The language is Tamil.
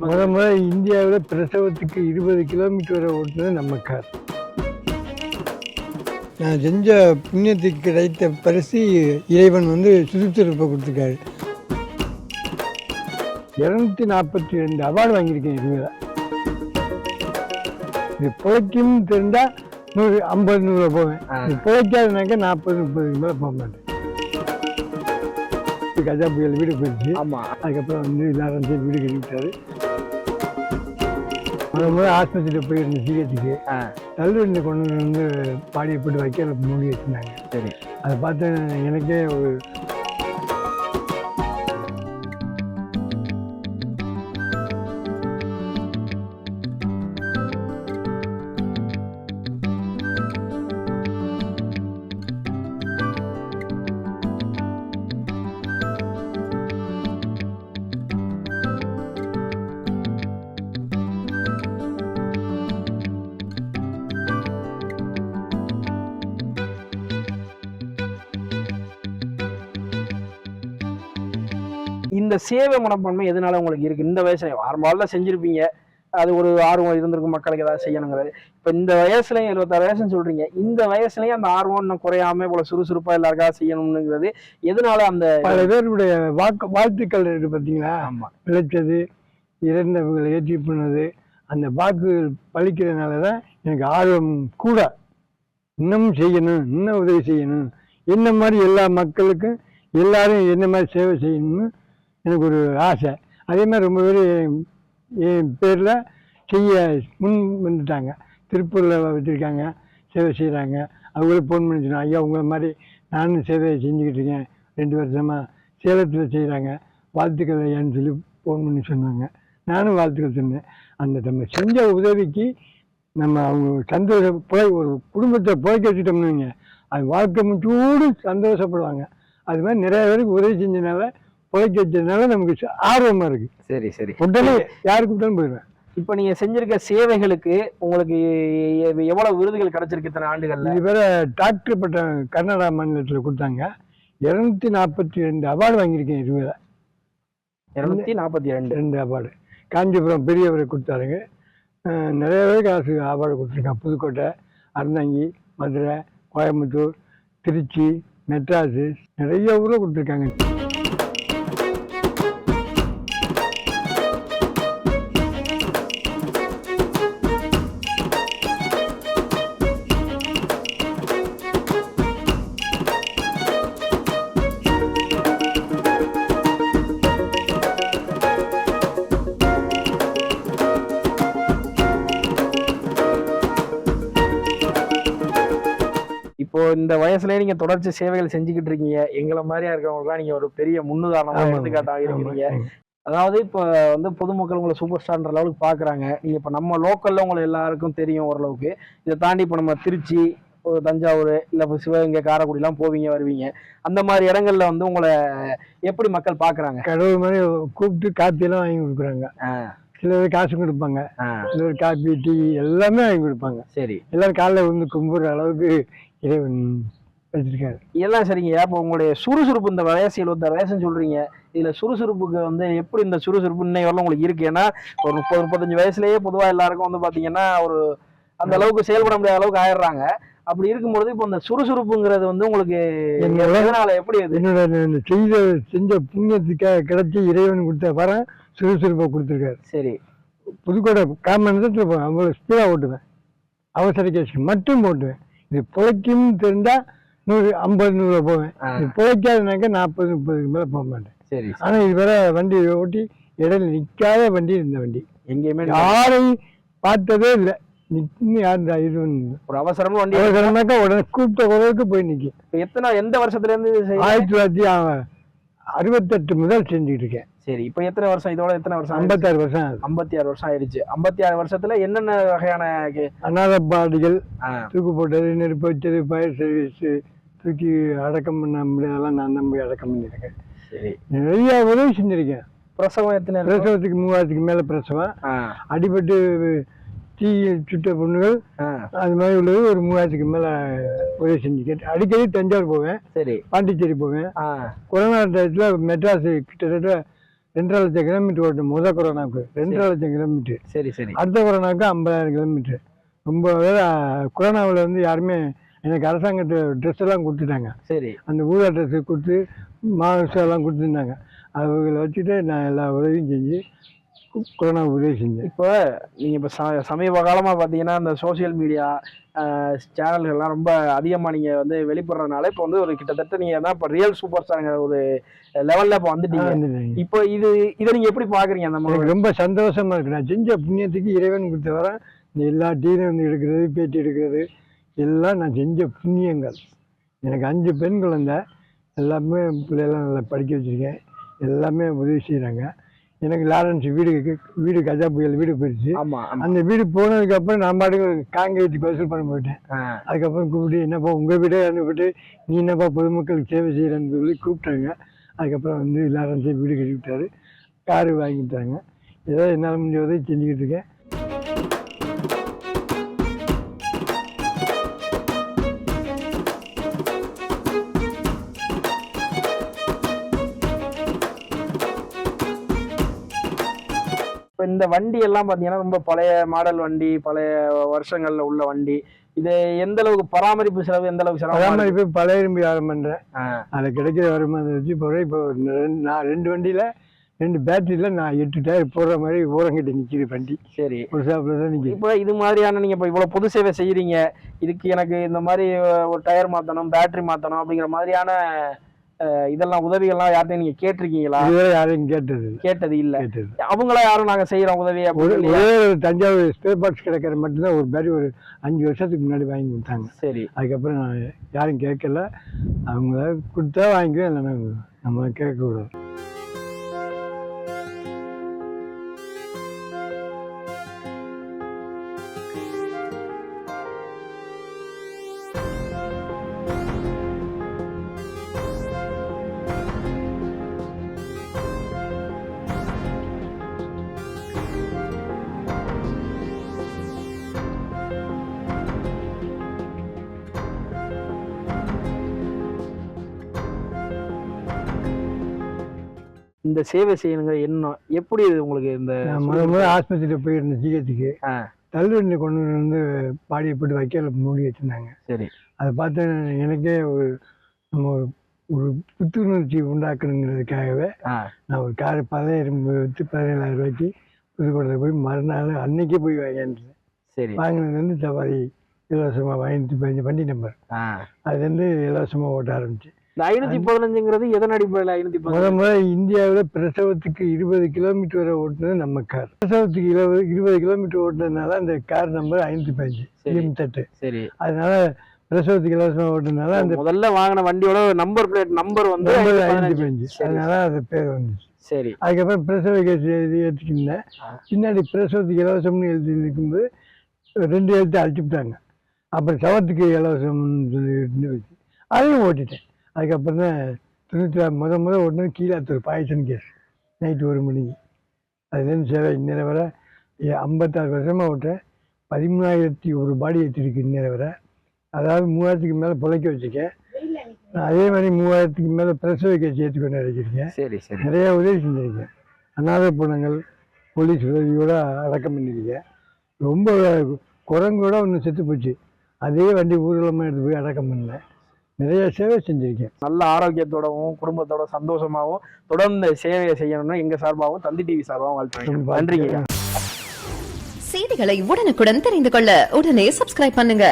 முத இந்தியாவில் பிரசவத்துக்கு 20 கிலோமீட்டர் வரை ஓட்டுனது நம்ம கார். நான் செஞ்ச புண்ணியத்துக்கு கிடைத்த பரிசு இறைவன் சுறுசுறுப்பை கொடுத்துருக்காரு. 242 அவார்டு வாங்கியிருக்கேன். இதுவேதான் இது பிழைக்கும்னு தெரிஞ்சால் 150-100 போவேன். இது பிழைக்காதுனாக்கா 40-30 மேலே போக மாட்டேன். கஜா புயல் வீடு போயிடுச்சு. அதுக்கப்புறம் எல்லாரும் சேர்ந்து வீடு கட்டிவிட்டாரு. முதல்ல ஆஸ்பத்திரியில் போயிருந்த சிகிச்சைக்கு தள்ளுவண்டி கொண்டு பாடியை போட்டு வைக்க மூடி வச்சுருந்தாங்க. சரி, அதை பார்த்து எனக்கே ஒரு இந்த சேவை மனப்பான்மை எதனால உங்களுக்கு இருக்கு? இந்த வயசுல ஆரம்ப செஞ்சிருப்பீங்க, அது ஒரு ஆர்வம் இருந்திருக்கும் மக்களுக்கு ஏதாவது செய்யணுங்கிறது. இப்ப இந்த வயசுலயும் 76 வயசுன்னு சொல்றீங்க, இந்த வயசுலயும் அந்த ஆர்வம் இன்னும் குறையாம இவ்வளவு சுறுசுறுப்பா எல்லாருக்காக செய்யணும்னுங்கிறது எதனால? அந்த பல பேருடைய வாழ்த்துக்கள் இருக்கு பார்த்தீங்களா? பிழைச்சது, இறந்தவங்களை ஏற்றி பண்ணது, அந்த வாக்குகள் பழிக்கிறதுனாலதான் எனக்கு ஆர்வம் கூட. இன்னமும் செய்யணும், இன்னும் உதவி செய்யணும், என்ன மாதிரி எல்லா மக்களுக்கும் எல்லாரும் என்ன மாதிரி சேவை செய்யணும்னு எனக்கு ஒரு ஆசை. அதே மாதிரி ரொம்ப பேர் என் பேரில் செய்ய முன் வந்துட்டாங்க. திருப்பூரில் வச்சுருக்காங்க, சேவை செய்கிறாங்க. அவங்களே ஃபோன் பண்ணி சொன்னாங்க, ஐயா உங்களை மாதிரி நானும் சேவையை செஞ்சுக்கிட்டு இருக்கேன், 2 வருஷமாக சேலத்தில் செய்கிறாங்க, வாழ்த்துக்கள் ஐயான்னு சொல்லி ஃபோன் பண்ணி சொன்னாங்க. நானும் வாழ்த்துக்கள் சொன்னேன். அந்த நம்ம செஞ்ச உதவிக்கு நம்ம அவங்க ஒரு குடும்பத்தை பிழைக்க வச்சுட்டோம்னுங்க, அது வாழ்க்கை முச்சூடு சந்தோஷப்படுவாங்க. அது மாதிரி நிறைய பேருக்கு உதவி செஞ்சதுனால, பிழைக்க வச்சதுனால நமக்கு ஆர்வமாக இருக்குது. சரி சரி, உடனே யாருக்கு விட்டாலும் போயிடுவேன். இப்போ நீங்கள் செஞ்சிருக்க சேவைகளுக்கு உங்களுக்கு எவ்வளோ விருதுகள் கிடைச்சிருக்கு இத்தனை ஆண்டுகளில்? இது வேற டாக்டர் பட்டம் கர்நாடகா மாநிலத்தில் கொடுத்தாங்க. 242 அவார்டு வாங்கியிருக்கேன். இதுவேல 242 அவார்டு. காஞ்சிபுரம் பெரியவரை கொடுத்தாருங்க. நிறைய பேருக்கு காசு அவார்டு கொடுத்துருக்காங்க. புதுக்கோட்டை, அறந்தாங்கி, மதுரை, கோயம்புத்தூர், திருச்சி, மெட்ராஸு, நிறைய ஊரில் கொடுத்துருக்காங்க. இப்போ இந்த வயசுலயே நீங்க தொடர்ச்சி சேவைகள் செஞ்சுக்கிட்டு இருக்கீங்க. எங்களை மாதிரியா இருக்கவங்களுக்குலாம் நீங்க ஒரு பெரிய முன்னுதாரணமா எடுத்துக்காட்டாக இருக்கிறீங்க. அதாவது இப்போ பொதுமக்கள் உங்களை சூப்பர் ஸ்டார்ன்ற லெவலுக்கு பாக்குறாங்க. நீங்க இப்ப நம்ம லோக்கல்ல உங்களை எல்லாருக்கும் தெரியும் ஓரளவுக்கு. இதை தாண்டி இப்போ நம்ம திருச்சி, தஞ்சாவூர், இல்ல சிவகங்கை, காரைக்குடி எல்லாம் போவீங்க வருவீங்க. அந்த மாதிரி இடங்கள்ல உங்களை எப்படி மக்கள் பாக்குறாங்க? கடவுள் மாதிரி கூப்பிட்டு காப்பி எல்லாம் வாங்கி கொடுக்குறாங்க. சில பேர் காசு கொடுப்பாங்க, சில பேர் காப்பி, டீ எல்லாமே வாங்கி கொடுப்பாங்க. சரி, எல்லாரும் காலைல கும்பிடுற அளவுக்கு இறைவன் வச்சிருக்காரு. எல்லாம் சரிங்க. இப்போ உங்களுடைய சுறுசுறுப்பு இந்த வயசு 76 வயசுன்னு சொல்றீங்க, இதுல சுறுசுறுப்புக்கு எப்படி இந்த சுறுசுறுப்பு இன்னை வரலாம் உங்களுக்கு இருக்கு? ஏன்னா ஒரு 30-35 வயசுலயே பொதுவா எல்லாருக்கும் பாத்தீங்கன்னா ஒரு அந்த அளவுக்கு செயல்பட முடியாத அளவுக்கு ஆயிடுறாங்க. அப்படி இருக்கும்பொழுது இப்போ இந்த சுறுசுறுப்புங்கிறது உங்களுக்கு எதனால, எப்படி? என்னோட செஞ்ச புண்ணியத்துக்காக கிடைச்சி இறைவன் கொடுத்த வர சுறுசுறுப்பை கொடுத்துருக்காரு. சரி, புதுக்கோட்டை காமனத்தில் அவ்வளோ ஸ்பீடாக ஓட்டுவேன், அவசர கேஸ் மட்டும் ஓட்டுவேன். இது பிழைக்கும்னு தெரிஞ்சால் 150-100 போவேன். இது பிழைக்காதுனாக்கா 40-30 மேலே போக மாட்டேன். சரி, ஆனால் இது வேற வண்டி ஓட்டி இடையில நிற்காத வண்டி. இந்த வண்டி எங்கேயுமே யாரையும் பார்த்ததே இல்லை. நிற்கும் யார் இது ஒரு அவசரமா வண்டி அவசரமாக்கா உடனே கூப்பிட்ட குறைவுக்கு போய் நிற்கும். எந்த வருஷத்துல இருந்து? 1968 முதல் செஞ்சுக்கிட்டு இருக்கேன். சரி, இப்போ எத்தனை வருஷம்? இதோட எத்தனை வருஷம்? 56 வருஷம். 56 வருஷம் ஆயிடுச்சு. 56 வருஷத்துல என்னென்ன வகையான அநாத பாடிகள், தூக்கு போட்டது, நெருப்பு வச்சது, ஃபயர் சர்வீஸ், தூக்கி அடக்கம் பண்ண முடியாதெல்லாம் நான் தான் போய் அடக்கம் பண்ணியிருக்கேன். சரி, நிறைய உதவி செஞ்சிருக்கேன். பிரசவம் எத்தனை? பிரசவத்துக்கு 3000க்கு மேல பிரசவம். அடிபட்டு தீ சுட்ட பொண்ணுகள் அது மாதிரி உள்ளது ஒரு 3000க்கு மேல உதவி செஞ்சுக்கேன். அடிக்கடி தஞ்சாவூர் போவேன். சரி, பாண்டிச்சேரி போவேன். கொரோனா டயத்துல மெட்ராஸ் கிட்டத்தட்ட 2.5 லட்சம் கிலோமீட்டர் ஓட்டணும். முதல் கொரோனாவுக்கு 2.5 லட்சம் கிலோமீட்டர், சரி சரி. அடுத்த கொரோனாவுக்கு 50,000 கிலோமீட்டர். ரொம்ப வேலை. கொரோனாவில் வந்து யாருமே எனக்கு அரசாங்கத்தை ட்ரெஸ் எல்லாம் கொடுத்துட்டாங்க. சரி. அந்த ஊதா ட்ரெஸ்ஸு கொடுத்து மாஸ்க் எல்லாம் கொடுத்துருந்தாங்க. அவங்களை வச்சுட்டு நான் எல்லா உதவியும் செஞ்சு கொரோனா உதவி செஞ்சேன். இப்போ நீங்கள் இப்போ சமீப காலமாக பார்த்தீங்கன்னா இந்த சோசியல் மீடியா சேனல்கள்லாம் ரொம்ப அதிகமாக நீங்கள் வந்து வெளிப்படுறதுனால இப்போ வந்து ஒரு கிட்டத்தட்ட நீங்கள் தான் இப்போ ரியல் சூப்பர் ஸ்டாருங்கிற ஒரு லெவலில் இப்போ வந்துட்டீங்க. இப்போ இதை நீங்கள் எப்படி பார்க்குறீங்க? அந்த மாதிரி ரொம்ப சந்தோஷமா இருக்கு. நான் செஞ்ச புண்ணியத்துக்கு இறைவன் கொடுத்த வர இந்த எல்லா டீலும் வந்து எடுக்கிறது, பேட்டி எடுக்கிறது எல்லாம் நான் செஞ்ச புண்ணியங்கள். எனக்கு 5 பெண் குழந்தை, எல்லாமே பிள்ளையெல்லாம் நல்லா படிக்க வச்சுருக்கேன். எல்லாமே உதவி செய்கிறாங்க. எனக்கு லாரன்ஸ் வீடு கஜா புயல் வீடு போயிடுச்சு. அந்த வீடு போனதுக்கப்புறம் நான் பாட்டுக்கு காங்கிரீட்டுக்கு வசூல் பண்ண போயிட்டேன். அதுக்கப்புறம் கூப்பிட்டு என்னப்பா உங்கள் வீடே அனுப்பிட்டு நீ என்னப்பா பொதுமக்களுக்கு சேவை செய்கிறேன்னு சொல்லி கூப்பிட்டாங்க. அதுக்கப்புறம் வந்து லாரன்ஸை வீடு கட்டி விட்டாரு, காரு வாங்கி விட்டாங்க. ஏதோ என்னால் முடிஞ்ச உதவி செஞ்சுக்கிட்டு இருக்கேன். இப்போ இந்த வண்டி எல்லாம் பார்த்தீங்கன்னா ரொம்ப பழைய மாடல் வண்டி, பழைய வருஷங்கள்ல உள்ள வண்டி. இது எந்த அளவுக்கு பராமரிப்பு செலவு, எந்த அளவுக்கு பராமரிப்பு? பழைய இரும்பு வியாபாரம் பண்ணுறேன். அதில் கிடைக்கிற வருமானத்தை வச்சு போகிறேன். இப்போ நான் 2 வண்டியில் 2 பேட்டரியில் நான் 8 டயர் போடுற மாதிரி ஓரங்கிட்ட நிற்கிது வண்டி. சரி, ஒரு ஷாப்பில் தான் நிற்கிது. இப்போ இது மாதிரியான நீங்கள் இப்போ இவ்வளோ பொது சேவை செய்கிறீங்க, இதுக்கு எனக்கு இந்த மாதிரி ஒரு டயர் மாற்றணும், பேட்டரி மாற்றணும் அப்படிங்கிற மாதிரியான இதெல்லாம் உதவிகள்லாம் யார்ட்டையும் நீங்க கேட்டிருக்கீங்களா? இதுவரை யாரையும் கேட்டது இல்ல. அவங்களா யாரும் நாங்க செய்யறோம் உதவி? ஒரே தஞ்சாவூர் ஸ்பேர் பாக்ஸ் கிடைக்கிற மட்டும்தான் ஒரு பேட்டரி ஒரு 5 வருஷத்துக்கு முன்னாடி வாங்கி கொடுத்தாங்க. சரி. அதுக்கப்புறம் நான் யாரும் கேட்கல. அவங்க கொடுத்தா வாங்கிக்குவேன், இல்லைன்னா நம்ம கேட்க கூடாது. இந்த சேவை செய்யணுங்க என்ன எப்படி இது உங்களுக்கு? இந்த முதல்ல ஆஸ்பத்திரியில் போயிருந்தேன், ஜிஹெச்சுக்கு. தள்ளுவண்டி கொண்டு வந்து பாடியை போட்டு வைக்கல மூடி வச்சுருந்தாங்க. சரி. அதை பார்த்து எனக்கே நம்ம ஒரு புத்துணர்ச்சி உண்டாக்கணுங்கிறதுக்காகவே நான் ஒரு கார் 17,000 ரூபாய்க்கு புதுக்கோட்டையில் போய் மறுநாள் அன்னைக்கே போய் வாங்கினேன். சரி. வாங்கினது வந்து சவாரி இலவசமாக 515 வண்டி நம்பர். அதுலேருந்து இலவசமாக ஓட்ட ஆரம்பிச்சு. 515ங்கிறது எதன் அடிப்படையில் 515? முதல்ல இந்தியாவில் பிரசவத்துக்கு 20 கிலோமீட்டர் வரை ஓட்டுனது நம்ம கார். பிரசவத்துக்கு 20 கிலோமீட்டர் ஓட்டுனதுனால அந்த கார் நம்பர் 515. சரி. அதனால பிரசவத்துக்கு இலவசமாக ஓட்டுனால அந்த முதல்ல வாங்கின வண்டியோட நம்பர் பிளேட் நம்பர் வந்து 515. அதனால அது பேர் வந்துச்சு. சரி. அதுக்கப்புறம் பிரசவ கேஸ் எழுதி ஏற்றிக்கிட்டேன். பின்னாடி பிரசவத்துக்கு இலவசம்னு எழுதி இருக்கும்போது 2 எழுத்து அழிச்சுட்டாங்க. அப்புறம் சவத்துக்கு இலவசம்னு சொல்லி வச்சு அதையும் ஓட்டிட்டேன். அதுக்கப்புறம் தான் 96 முதல் ஓட்டுனது கீழாத்தூர் பாய்சன் கேஸ் நைட்டு 1 மணிக்கு. அதுலேருந்து சேவை இன்னேற வர 56 வருஷமாக ஓட்டுறேன். 13,001 பாடி ஏற்றிருக்கு இன்னேற வர. அதாவது 3000க்கு மேலே பிழைக்க வச்சுருக்கேன். அதே மாதிரி 3000க்கு மேலே பிரசவ கேஸ் ஏற்றிக்கொண்டு வச்சுருக்கேன். சரி சரி. நிறையா உதவி செஞ்சுருக்கேன். அநாத பொண்ணுங்கள் போலீஸ் உதவியோடு அடக்கம் பண்ணியிருக்கேன். ரொம்ப குரங்கோட ஒன்று செத்து போச்சு, அதே வண்டி ஊர்வலமாக எடுத்து போய் அடக்கம் பண்ணேன். நிறைய சேவை செஞ்சிருக்கேன். நல்ல ஆரோக்கியத்தோடவும் குடும்பத்தோட சந்தோஷமாகவும் தொடர்ந்து சேவையை செய்யணும்னு எங்க சார்பாகவும் தந்தி டிவி சார்பாகவும் வாழ்த்துறேன். நன்றிங்க. செய்திகளை உடனுக்குடன் தெரிந்து கொள்ள உடனே சப்ஸ்கிரைப் பண்ணுங்க.